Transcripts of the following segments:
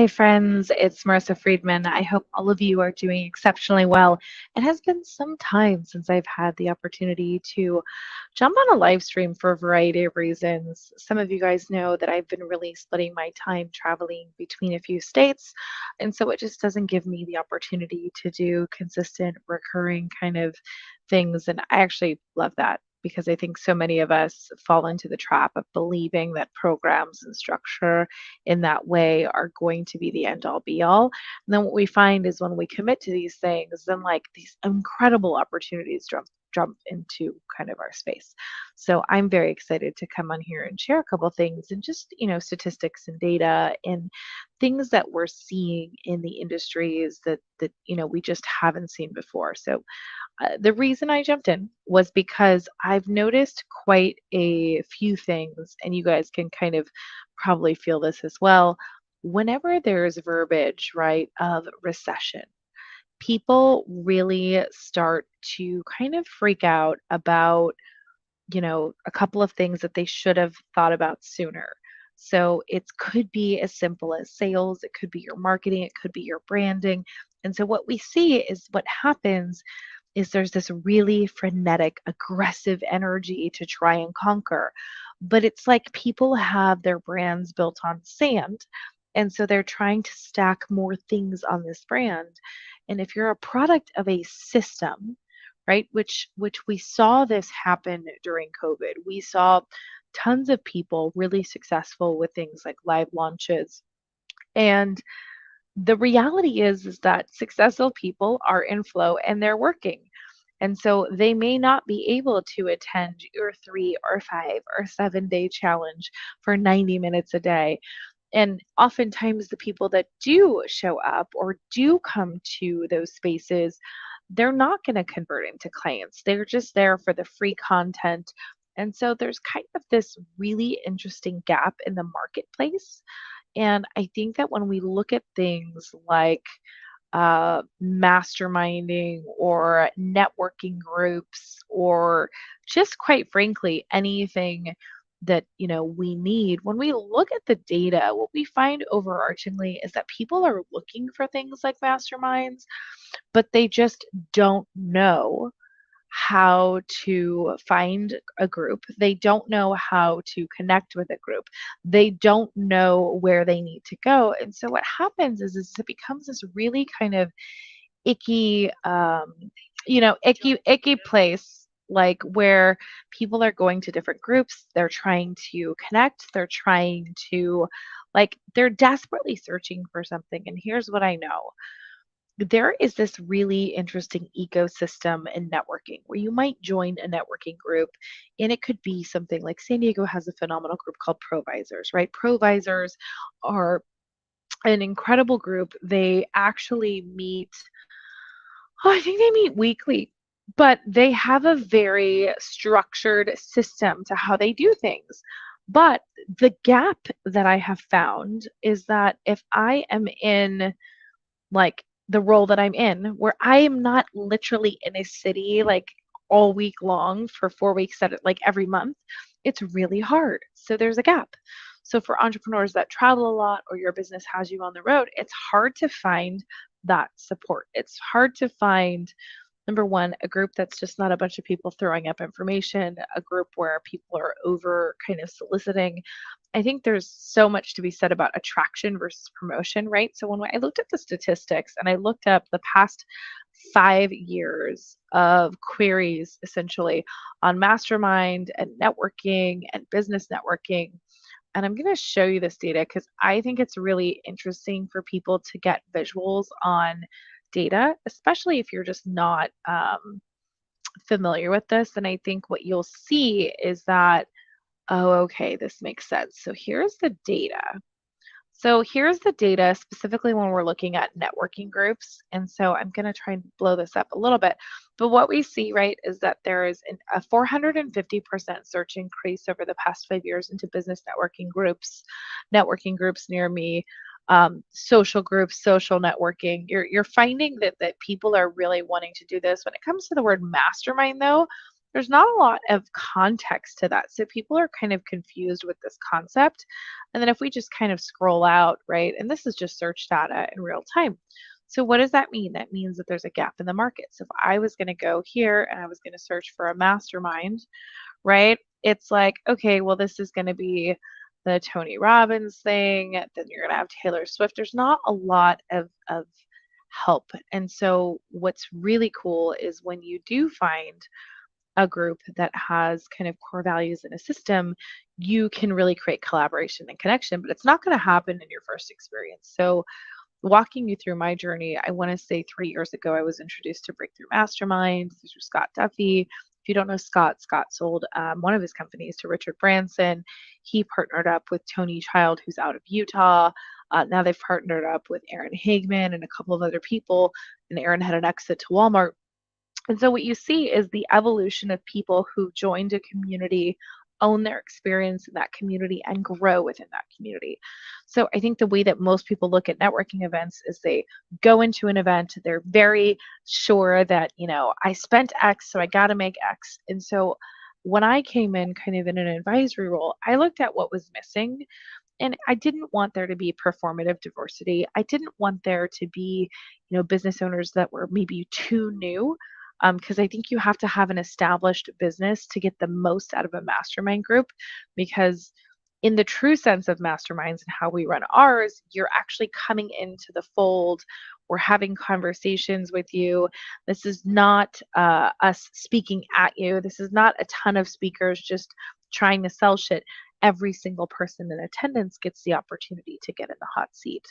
Hi, friends. It's Marissa Friedman. I hope all of you are doing exceptionally well. It has been some time since I've had the opportunity to jump on a live stream for a variety of reasons. Some of you guys know that I've been really splitting my time traveling between a few states. And so it just doesn't give me the opportunity to do consistent, recurring kind of things. And I actually love that because I think so many of us fall into the trap of believing that programs and structure in that way are going to be the end all be all. And then what we find is when we commit to these things, then like these incredible opportunities jump into kind of our space. So I'm very excited to come on here and share a couple things and just, statistics and data and things that we're seeing in the industries that we just haven't seen before. So the reason I jumped in was because I've noticed quite a few things, and you guys can kind of probably feel this as well. Whenever there's verbiage, right, of recession, people really start to kind of freak out about a couple of things that they should have thought about sooner. So it could be as simple as sales, it could be your marketing, it could be your branding. And so what we see is what happens is there's this really frenetic, aggressive energy to try and conquer. But it's like people have their brands built on sand. And so they're trying to stack more things on this brand. And if you're a product of a system, right, which we saw this happen during COVID. We saw tons of people really successful with things like live launches. And the reality is that successful people are in flow and they're working. And so they may not be able to attend your 3 or 5 or 7 day challenge for 90 minutes a day. And oftentimes, the people that do show up or do come to those spaces, they're not going to convert into clients. They're just there for the free content. And so there's kind of this really interesting gap in the marketplace. And I think that when we look at things like masterminding or networking groups or just quite frankly anything that we need, when we look at the data, what we find overarchingly is that people are looking for things like masterminds, but they just don't know how to find a group. They don't know how to connect with a group. They don't know where they need to go. And so what happens is it becomes this really kind of icky, icky place, like where people are going to different groups. They're trying to connect. They're trying to, like, they're desperately searching for something. And here's what I know: there is this really interesting ecosystem in networking where you might join a networking group, and it could be something like San Diego has a phenomenal group called Provisors, right? Provisors are an incredible group. They actually meet, oh, I think they meet weekly, but they have a very structured system to how they do things. But the gap that I have found is that if I am in, like, the role that I'm in, where I am not literally in a city like all week long for 4 weeks at like every month, it's really hard. So there's a gap. So for entrepreneurs that travel a lot or your business has you on the road, it's hard to find that support. It's hard to find, number one, a group that's just not a bunch of people throwing up information, a group where people are over kind of soliciting. I think there's so much to be said about attraction versus promotion, right? So when I looked at the statistics and I looked up the past 5 years of queries essentially on mastermind and networking and business networking, and I'm going to show you this data because I think it's really interesting for people to get visuals on data, especially if you're just not familiar with this. And I think what you'll see is that, oh, okay, this makes sense. So here's the data. So here's the data specifically when we're looking at networking groups. And so I'm going to try and blow this up a little bit. But what we see, right, is that there is a 450% search increase over the past 5 years into business networking groups near me, social groups, social networking. You're finding that people are really wanting to do this. When it comes to the word mastermind, though, there's not a lot of context to that. So people are kind of confused with this concept. And then if we just kind of scroll out, right, and this is just search data in real time. So what does that mean? That means that there's a gap in the market. So if I was going to go here and I was going to search for a mastermind, right? It's like, okay, well, this is going to be the Tony Robbins thing. Then you're going to have Taylor Swift. There's not a lot of help. And so what's really cool is when you do find a group that has kind of core values in a system, you can really create collaboration and connection, but it's not going to happen in your first experience. So walking you through my journey, I want to say 3 years ago, I was introduced to Breakthrough Mastermind through Scott Duffy. If you don't know Scott, Scott sold one of his companies to Richard Branson. He partnered up with Tony Child, who's out of Utah. Now they've partnered up with Aaron Hagman and a couple of other people, and Aaron had an exit to Walmart. And so what you see is the evolution of people who joined a community, own their experience in that community, and grow within that community. So I think the way that most people look at networking events is they go into an event, they're very sure that, I spent X, so I got to make X. And so when I came in kind of in an advisory role, I looked at what was missing. And I didn't want there to be performative diversity. I didn't want there to be, business owners that were maybe too new, because I think you have to have an established business to get the most out of a mastermind group. Because in the true sense of masterminds and how we run ours, you're actually coming into the fold. We're having conversations with you. This is not us speaking at you. This is not a ton of speakers just trying to sell shit. Every single person in attendance gets the opportunity to get in the hot seat.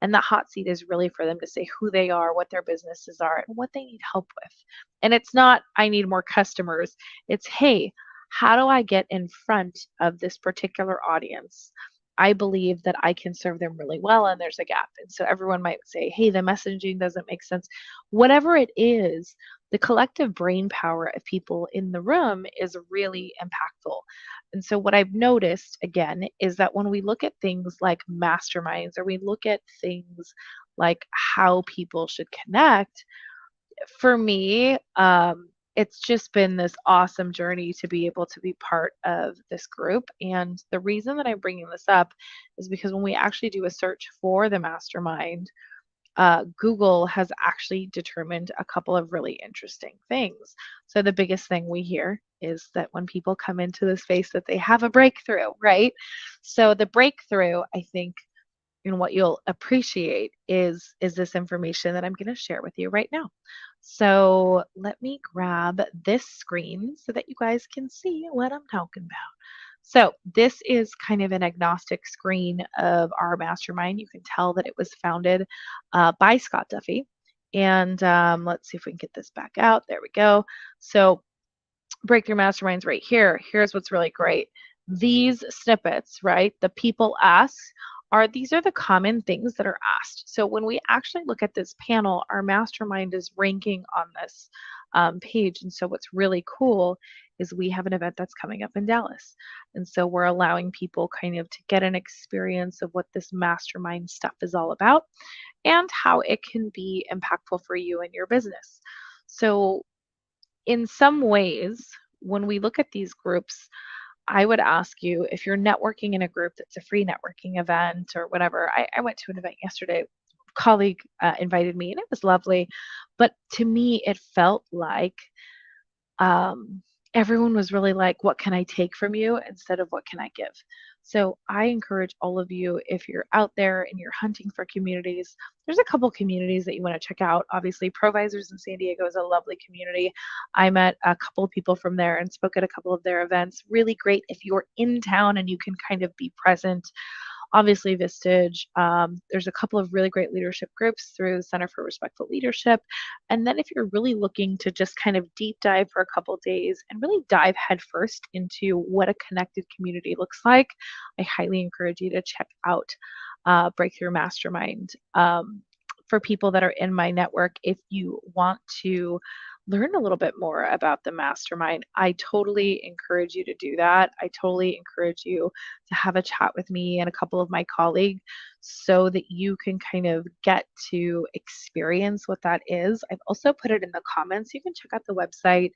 And that hot seat is really for them to say who they are, what their businesses are, and what they need help with. And it's not, I need more customers. It's, hey, how do I get in front of this particular audience? I believe that I can serve them really well, and there's a gap. And so everyone might say, hey, the messaging doesn't make sense. Whatever it is, the collective brain power of people in the room is really impactful. And so what I've noticed again is that when we look at things like masterminds or we look at things like how people should connect, for me, it's just been this awesome journey to be able to be part of this group. And the reason that I'm bringing this up is because when we actually do a search for the mastermind, Google has actually determined a couple of really interesting things. So the biggest thing we hear is that when people come into the space that they have a breakthrough, right? So the breakthrough, I think, and what you'll appreciate is this information that I'm going to share with you right now. So let me grab this screen so that you guys can see what I'm talking about. So this is kind of an agnostic screen of our mastermind. You can tell that it was founded by Scott Duffy. And let's see if we can get this back out. There we go. So Breakthrough Masterminds right here. Here's what's really great. These snippets, right? The people ask these are the common things that are asked. So when we actually look at this panel, our mastermind is ranking on this page. And so what's really cool is we have an event that's coming up in Dallas. And so we're allowing people kind of to get an experience of what this mastermind stuff is all about and how it can be impactful for you and your business. So in some ways, when we look at these groups, I would ask you if you're networking in a group that's a free networking event or whatever. I went to an event yesterday. A colleague invited me and it was lovely. But to me, it felt like everyone was really like, what can I take from you instead of what can I give? So I encourage all of you, if you're out there and you're hunting for communities, there's a couple communities that you want to check out. Obviously, Provisors in San Diego is a lovely community. I met a couple of people from there and spoke at a couple of their events. Really great if you're in town and you can kind of be present. Obviously, Vistage. There's a couple of really great leadership groups through the Center for Respectful Leadership. And then if you're really looking to just kind of deep dive for a couple days and really dive headfirst into what a connected community looks like, I highly encourage you to check out Breakthrough Mastermind. For people that are in my network, if you want to learn a little bit more about the mastermind, I totally encourage you to do that. I totally encourage you to have a chat with me and a couple of my colleagues so that you can kind of get to experience what that is. I've also put it in the comments. You can check out the website,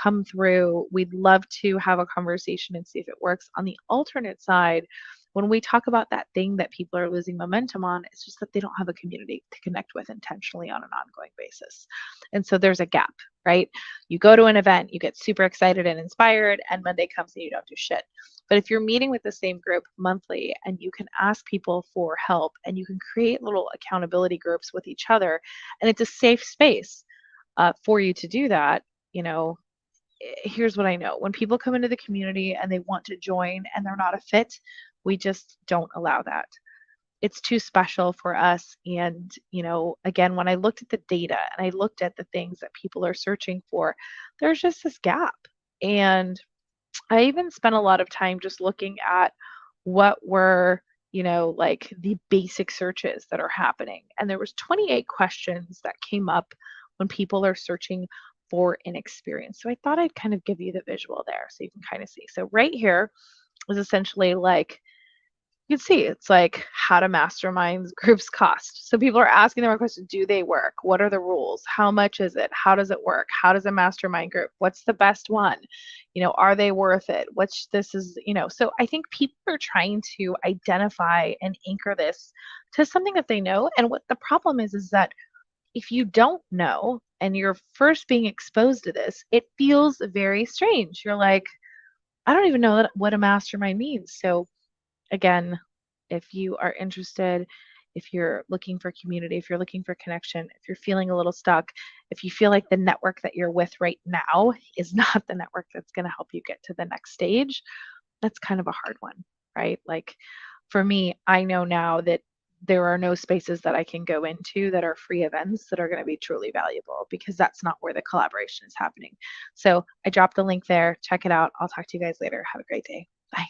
come through. We'd love to have a conversation and see if it works. On the alternate side, when we talk about that thing that people are losing momentum on, it's just that they don't have a community to connect with intentionally on an ongoing basis. And so there's a gap, right? You go to an event, you get super excited and inspired, and Monday comes and you don't do shit. But if you're meeting with the same group monthly and you can ask people for help and you can create little accountability groups with each other, and it's a safe space for you to do that, you know, here's what I know. When people come into the community and they want to join and they're not a fit, we just don't allow that. It's too special for us. And, again, when I looked at the data and I looked at the things that people are searching for, there's just this gap. And I even spent a lot of time just looking at what were, like the basic searches that are happening. And there was 28 questions that came up when people are searching for an experience. So I thought I'd kind of give you the visual there so you can kind of see. So right here is essentially like you can see it's like how do masterminds groups cost. So people are asking the right question, do they work? What are the rules? How much is it? How does it work? How does a mastermind group? What's the best one? Are they worth it? Which this is, so I think people are trying to identify and anchor this to something that they know. And what the problem is that if you don't know and you're first being exposed to this, it feels very strange. You're like, I don't even know what a mastermind means. So again, if you are interested, if you're looking for community, if you're looking for connection, if you're feeling a little stuck, if you feel like the network that you're with right now is not the network that's going to help you get to the next stage, that's kind of a hard one, right? Like for me, I know now that there are no spaces that I can go into that are free events that are going to be truly valuable because that's not where the collaboration is happening. So I dropped the link there. Check it out. I'll talk to you guys later. Have a great day. Bye.